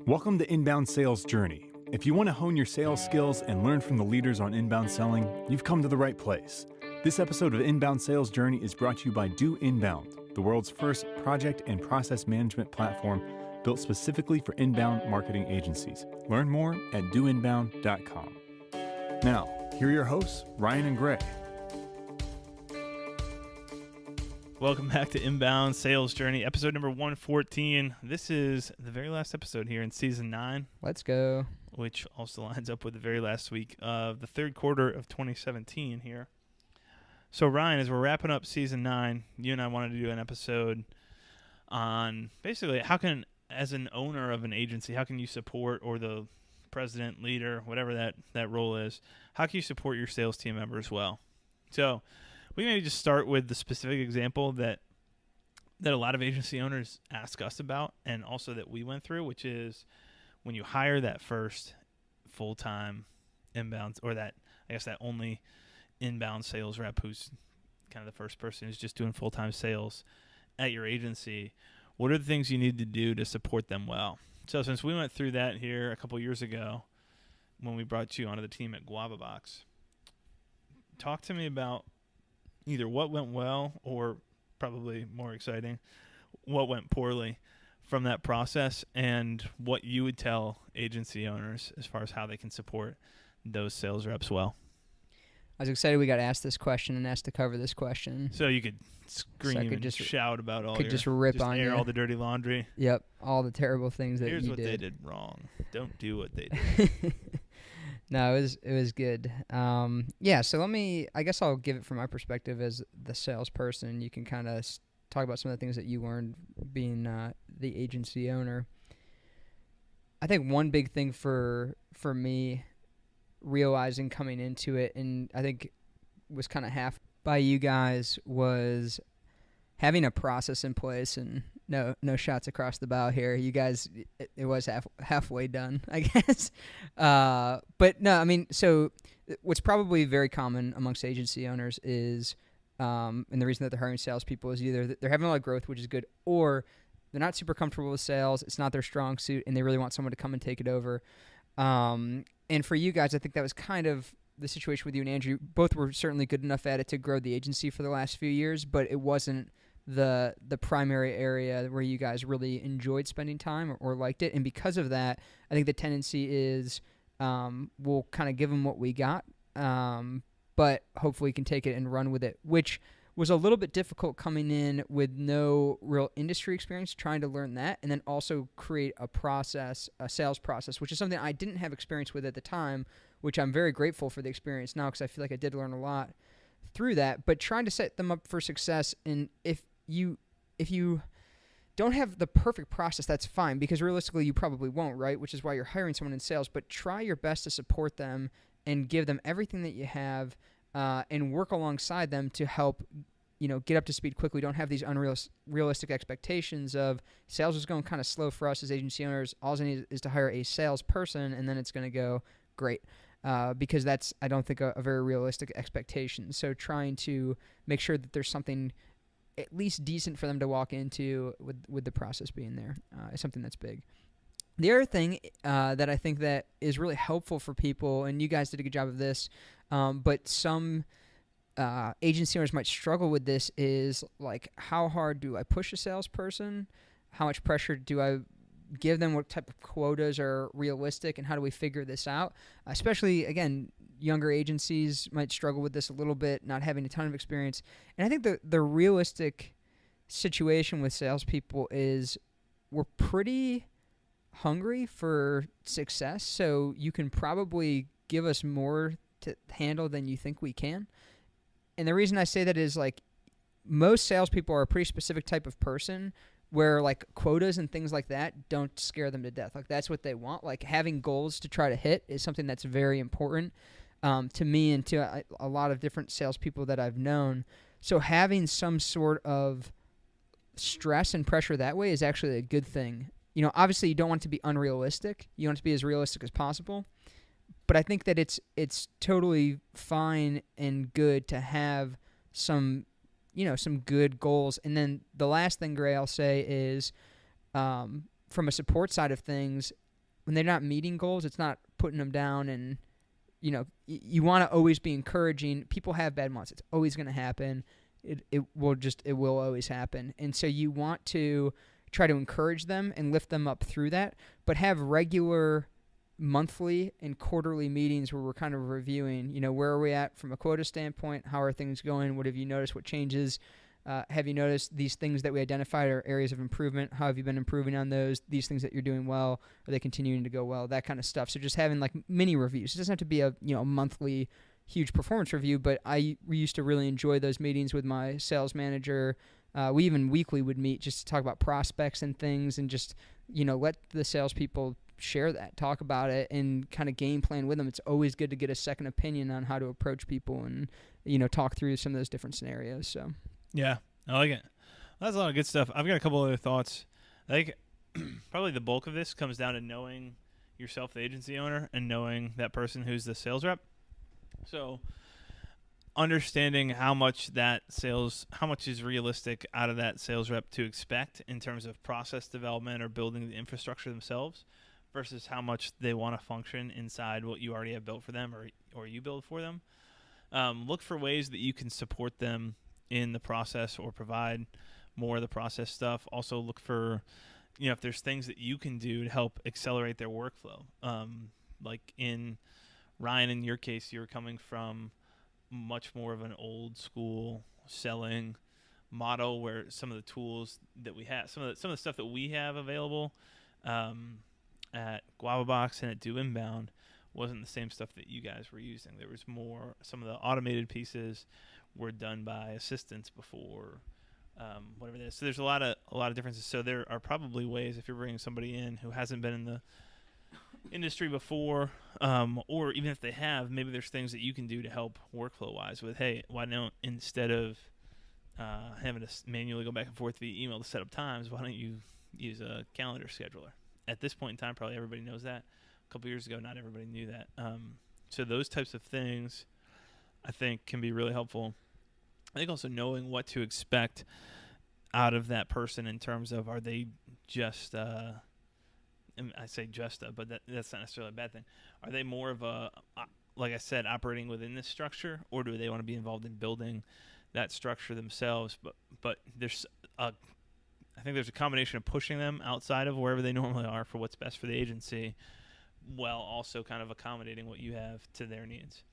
Welcome to Inbound Sales Journey. If you want to hone your sales skills and learn from the leaders on inbound selling, you've come to the right place. This episode of Inbound Sales Journey is brought to you by Do Inbound, the world's first project and process management platform built specifically for inbound marketing agencies. Learn more at doinbound.com. Now, here are your hosts, Ryan and Gray. Welcome back to Inbound Sales Journey, episode number 114. This is the very last episode here in Season 9. Let's go. Which also lines up with the very last week of the third quarter of 2017 here. So, Ryan, as we're wrapping up Season 9, you and I wanted to do an episode on basically how can, as an owner of an agency, how can you support, or the president, leader, whatever that role is, how can you support your sales team members well? So, we maybe just start with the specific example that a lot of agency owners ask us about, and also that we went through, which is when you hire that first full-time inbound, or that only inbound sales rep who's kind of the first person who's just doing full-time sales at your agency, what are the things you need to do to support them well? So since we went through that here a couple years ago when we brought you onto the team at Guava Box, talk to me about either what went well, or probably more exciting, what went poorly from that process, and what you would tell agency owners as far as how they can support those sales reps well. I was excited we got asked this question and asked to cover this question. So you could scream and shout about all your, just rip on air you. all the dirty laundry. Yep, all the terrible things that Here's you what did. they did wrong. Don't do what they did. No, it was good. So I guess I'll give it from my perspective as the salesperson. You can kind of talk about some of the things that you learned being the agency owner. I think one big thing for me realizing coming into it, and I think was kind of half by you guys, was having a process in place. And no shots across the bow here. You guys, it was halfway done, I guess. But no, I mean, so what's probably very common amongst agency owners is, and the reason that they're hiring salespeople is either they're having a lot of growth, which is good, or they're not super comfortable with sales. It's not their strong suit, and they really want someone to come and take it over. And for you guys, I think that was kind of the situation with you and Andrew. Both were certainly good enough at it to grow the agency for the last few years, but it wasn't the primary area where you guys really enjoyed spending time or liked it. And because of that, I think the tendency is we'll kind of give them what we got, but hopefully can take it and run with it, which was a little bit difficult coming in with no real industry experience, trying to learn that, and then also create a sales process, which is something I didn't have experience with at the time, which I'm very grateful for the experience now, because I feel like I did learn a lot through that. But trying to set them up for success, and if you don't have the perfect process, that's fine, because realistically you probably won't, right? Which is why you're hiring someone in sales. But try your best to support them and give them everything that you have, and work alongside them to help, get up to speed quickly. Don't have these unrealistic expectations of sales is going kind of slow for us as agency owners. All I need is to hire a salesperson, and then it's going to go great. Because that's, I don't think, a very realistic expectation. So trying to make sure that there's something at least decent for them to walk into with the process being there is something that's big. The other thing that I think that is really helpful for people, and you guys did a good job of this, but some agency owners might struggle with this, is like, how hard do I push a salesperson? How much pressure do I give them? What type of quotas are realistic, and how do we figure this out? Especially, again, younger agencies might struggle with this a little bit, not having a ton of experience. And I think the realistic situation with salespeople is we're pretty hungry for success, so you can probably give us more to handle than you think we can. And the reason I say that is, like, most salespeople are a pretty specific type of person, where like quotas and things like that don't scare them to death. Like, that's what they want. Like, having goals to try to hit is something that's very important to me and to a lot of different salespeople that I've known. So having some sort of stress and pressure that way is actually a good thing. Obviously you don't want it to be unrealistic. You want it to be as realistic as possible. But I think that it's totally fine and good to have some good goals. And then the last thing, Gray, I'll say is from a support side of things, when they're not meeting goals, it's not putting them down. And you want to always be encouraging. People have bad months. It's always going to happen. It will always happen. And so you want to try to encourage them and lift them up through that, but have regular monthly and quarterly meetings where we're kind of reviewing, where are we at from a quota standpoint? How are things going? What have you noticed? What changes? Have you noticed these things that we identified are areas of improvement? How have you been improving on those? These things that you're doing well, are they continuing to go well? That kind of stuff. So just having like mini reviews. It doesn't have to be a monthly huge performance review, but we used to really enjoy those meetings with my sales manager. We even weekly would meet just to talk about prospects and things, and just let the salespeople share that, talk about it, and kind of game plan with them. It's always good to get a second opinion on how to approach people and talk through some of those different scenarios. So. Yeah, I like it. That's a lot of good stuff. I've got a couple other thoughts. I think probably the bulk of this comes down to knowing yourself, the agency owner, and knowing that person who's the sales rep. So understanding how much is realistic out of that sales rep to expect in terms of process development or building the infrastructure themselves versus how much they want to function inside what you already have built for them or you build for them. Look for ways that you can support them in the process or provide more of the process stuff. Also look for, if there's things that you can do to help accelerate their workflow. Like in Ryan, in your case, you're coming from much more of an old school selling model where some of the tools that we have, some of the stuff that we have available at GuavaBox and at Do Inbound wasn't the same stuff that you guys were using. There was more, some of the automated pieces were done by assistants before, whatever it is. So there's a lot of differences. So there are probably ways, if you're bringing somebody in who hasn't been in the industry before, or even if they have, maybe there's things that you can do to help workflow-wise with, hey, why don't, instead of having to manually go back and forth via email to set up times, why don't you use a calendar scheduler? At this point in time, probably everybody knows that. A couple years ago, not everybody knew that. So those types of things, I think, can be really helpful. I think also knowing what to expect out of that person in terms of, are they just, and I say just, but that's not necessarily a bad thing. Are they more of a, like I said, operating within this structure, or do they want to be involved in building that structure themselves? But I think there's a combination of pushing them outside of wherever they normally are for what's best for the agency, while also kind of accommodating what you have to their needs.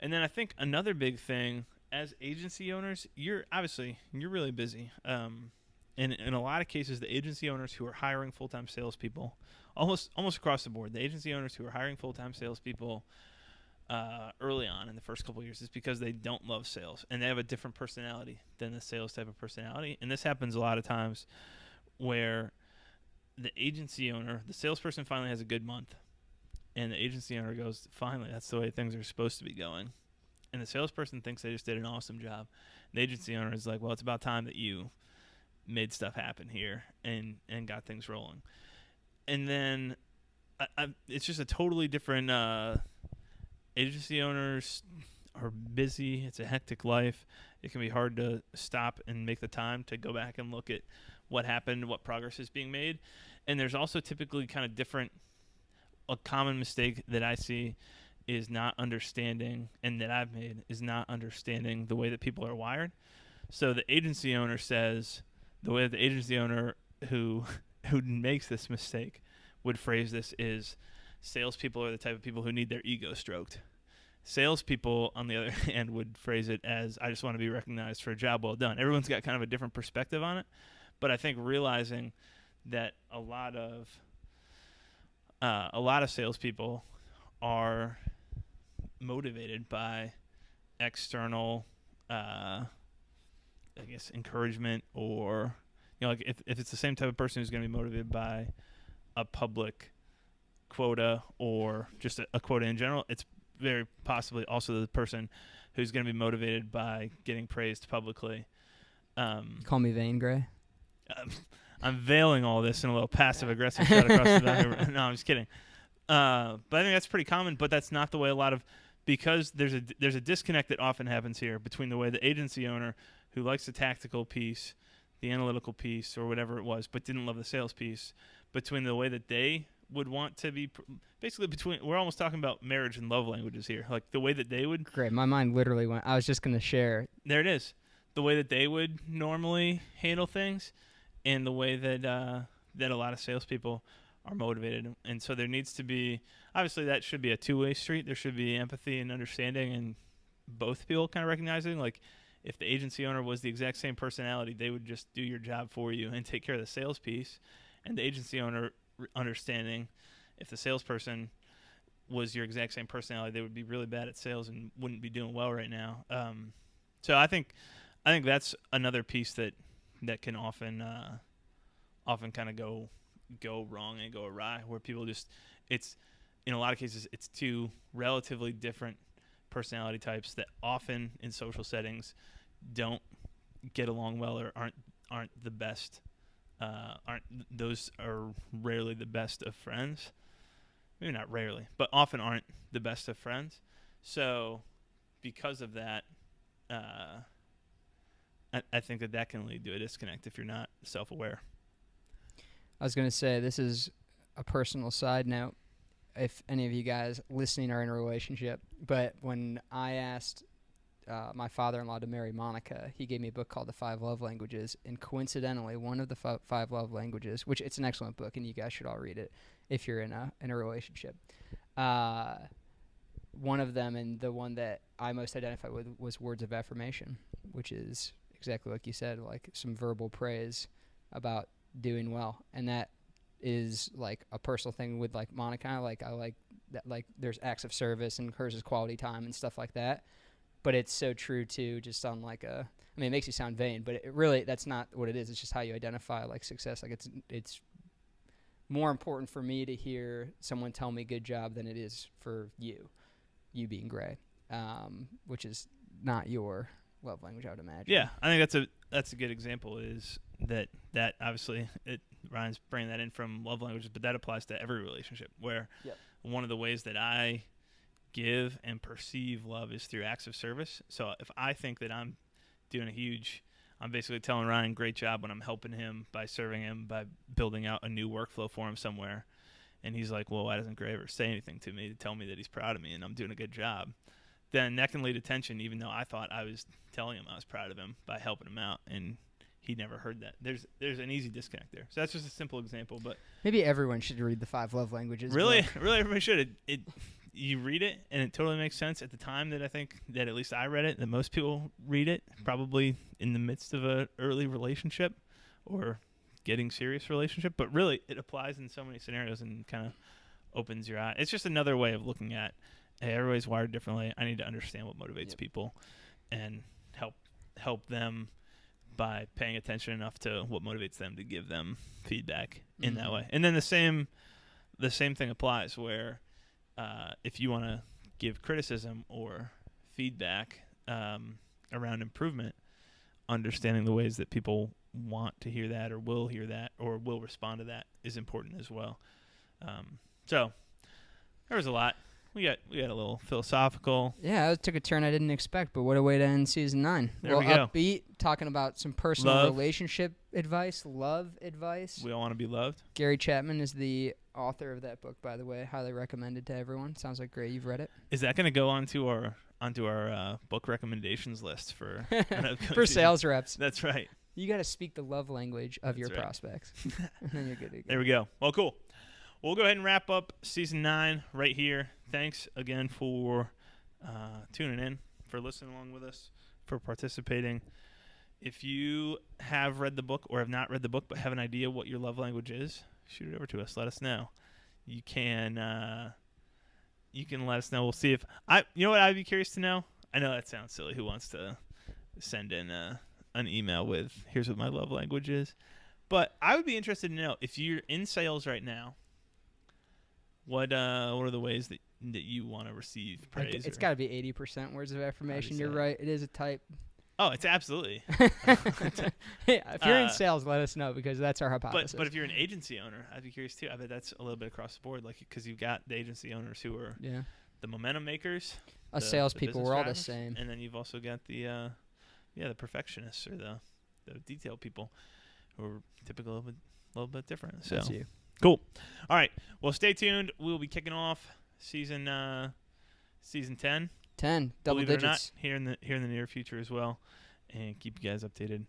And then I think another big thing, as agency owners, you're really busy. And in a lot of cases, the agency owners who are hiring full-time salespeople, almost across the board, the agency owners who are hiring full-time salespeople early on in the first couple of years is because they don't love sales and they have a different personality than the sales type of personality. And this happens a lot of times where the agency owner, the salesperson finally has a good month, and the agency owner goes, finally, that's the way things are supposed to be going. And the salesperson thinks they just did an awesome job. The agency owner is like, well, it's about time that you made stuff happen here and got things rolling. And then it's just a totally different, agency owners are busy. It's a hectic life. It can be hard to stop and make the time to go back and look at what happened, what progress is being made. And there's also typically kind of different, a common mistake that I see is not understanding, and that I've made, is not understanding the way that people are wired. So the agency owner says, the way that the agency owner who makes this mistake would phrase this is, salespeople are the type of people who need their ego stroked. Salespeople, on the other hand, would phrase it as, I just want to be recognized for a job well done. Everyone's got kind of a different perspective on it, but I think realizing that a lot of salespeople are motivated by external, encouragement, or like if it's the same type of person who's going to be motivated by a public quota or just a quota in general, it's very possibly also the person who's going to be motivated by getting praised publicly. Call me vain, Gray. I'm veiling all this in a little passive-aggressive shot across the back. No, I'm just kidding. But I think that's pretty common, but that's not the way because there's a disconnect that often happens here between the way the agency owner who likes the tactical piece, the analytical piece, or whatever it was, but didn't love the sales piece, between the way that they would want to be basically between. We're almost talking about marriage and love languages here. Like the way that they would. Great. My mind literally went. I was just gonna share. There it is. The way that they would normally handle things, and the way that that a lot of salespeople are motivated. And so there needs to be, obviously that should be a two-way street. There should be empathy and understanding, and both people kind of recognizing, like, if the agency owner was the exact same personality, they would just do your job for you and take care of the sales piece. And the agency owner understanding, if the salesperson was your exact same personality, they would be really bad at sales and wouldn't be doing well right now. So I think that's another piece that can often kind of go wrong and go awry, where people just, it's, in a lot of cases, it's two relatively different personality types that often in social settings don't get along well, or aren't the best. Those are rarely the best of friends. Maybe not rarely, but often aren't the best of friends. So because of that, I think that can lead to a disconnect if you're not self-aware. I was going to say, this is a personal side note, if any of you guys listening are in a relationship, but when I asked my father-in-law to marry Monica, he gave me a book called The 5 Love Languages, and coincidentally, one of the 5 love languages, which it's an excellent book, and you guys should all read it if you're in a relationship. One of them, and the one that I most identified with, was words of affirmation, which is exactly like you said, like some verbal praise about doing well. And that is like a personal thing with like Monica. Like I like that, like there's acts of service, and hers is quality time and stuff like that. But it's so true too, just on like I mean, it makes you sound vain, but it really, that's not what it is. It's just how you identify like success. Like it's more important for me to hear someone tell me good job than it is for you being Gray, which is not your love language, I would imagine. Yeah, I think that's a good example, is that obviously Ryan's bringing that in from love languages, but that applies to every relationship, where one of the ways that I give and perceive love is through acts of service. So if I think that I'm basically telling Ryan great job when I'm helping him by serving him, by building out a new workflow for him somewhere, and he's like, well, why doesn't Gray ever say anything to me to tell me that he's proud of me and I'm doing a good job? Then that can lead to tension, even though I thought I was telling him I was proud of him by helping him out, and he never heard that. There's an easy disconnect there. So that's just a simple example, but maybe everyone should read the 5 love languages. Really everybody should. You read it, and it totally makes sense at the time that I think that at least I read it, that most people read it, probably in the midst of an early relationship or getting serious relationship. But really, it applies in so many scenarios and kind of opens your eye. It's just another way of looking at, hey, everybody's wired differently. I need to understand what motivates people and help them by paying attention enough to what motivates them to give them feedback in that way. And then the same thing applies, where if you want to give criticism or feedback around improvement, understanding the ways that people want to hear that or will hear that or will respond to that is important as well. So there was a lot. We got a little philosophical. Yeah, it took a turn I didn't expect, but what a way to end season 9. There we go. Upbeat, talking about some personal relationship advice, love advice. We all want to be loved. Gary Chapman is the author of that book, by the way. Highly recommended to everyone. Sounds like great. You've read it. Is that going to go onto our book recommendations list for for sales reps? That's right. You got to speak the love language of your prospects, and then you're good to go. There we go. Well, cool. We'll go ahead and wrap up season 9 right here. Thanks again for tuning in, for listening along with us, for participating. If you have read the book or have not read the book but have an idea what your love language is, shoot it over to us. Let us know. You can let us know. We'll see if you know what I'd be curious to know. I know that sounds silly. Who wants to send in an email with here's what my love language is? But I would be interested to know, if you're in sales right now, what are the ways that you want to receive praise? It's got to be 80% words of affirmation. You're right. It is a type. Oh, it's absolutely. If you're in sales, let us know, because that's our hypothesis. But if you're an agency owner, I'd be curious too. I bet that's a little bit across the board, like, because you've got the agency owners who are the momentum makers. Us salespeople, we're all the same. And then you've also got the perfectionists, or the detail people, who are typically a little bit different. So That's you. Cool. All right. Well, stay tuned. We'll be kicking off season 10. 10 double believe it or not, digits. here in the near future as well, and keep you guys updated.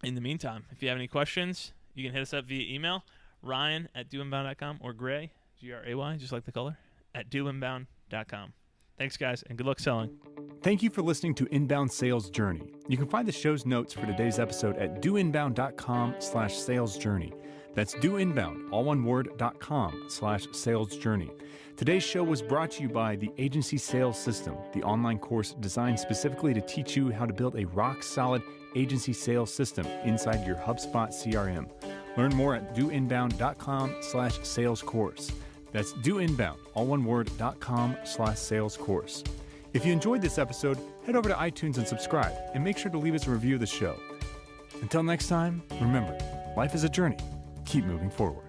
In the meantime, if you have any questions, you can hit us up via email, Ryan@doinbound.com, or Gray, Gray, just like the color, @doinbound.com. Thanks, guys, and good luck selling. Thank you for listening to Inbound Sales Journey. You can find the show's notes for today's episode at doinbound.com/salesjourney. That's doinbound, all one word, .com/salesjourney. Today's show was brought to you by the Agency Sales System, the online course designed specifically to teach you how to build a rock-solid agency sales system inside your HubSpot CRM. Learn more at doinbound.com/salescourse. That's doinbound, all one word, .com/salescourse. If you enjoyed this episode, head over to iTunes and subscribe, and make sure to leave us a review of the show. Until next time, remember, life is a journey. Keep moving forward.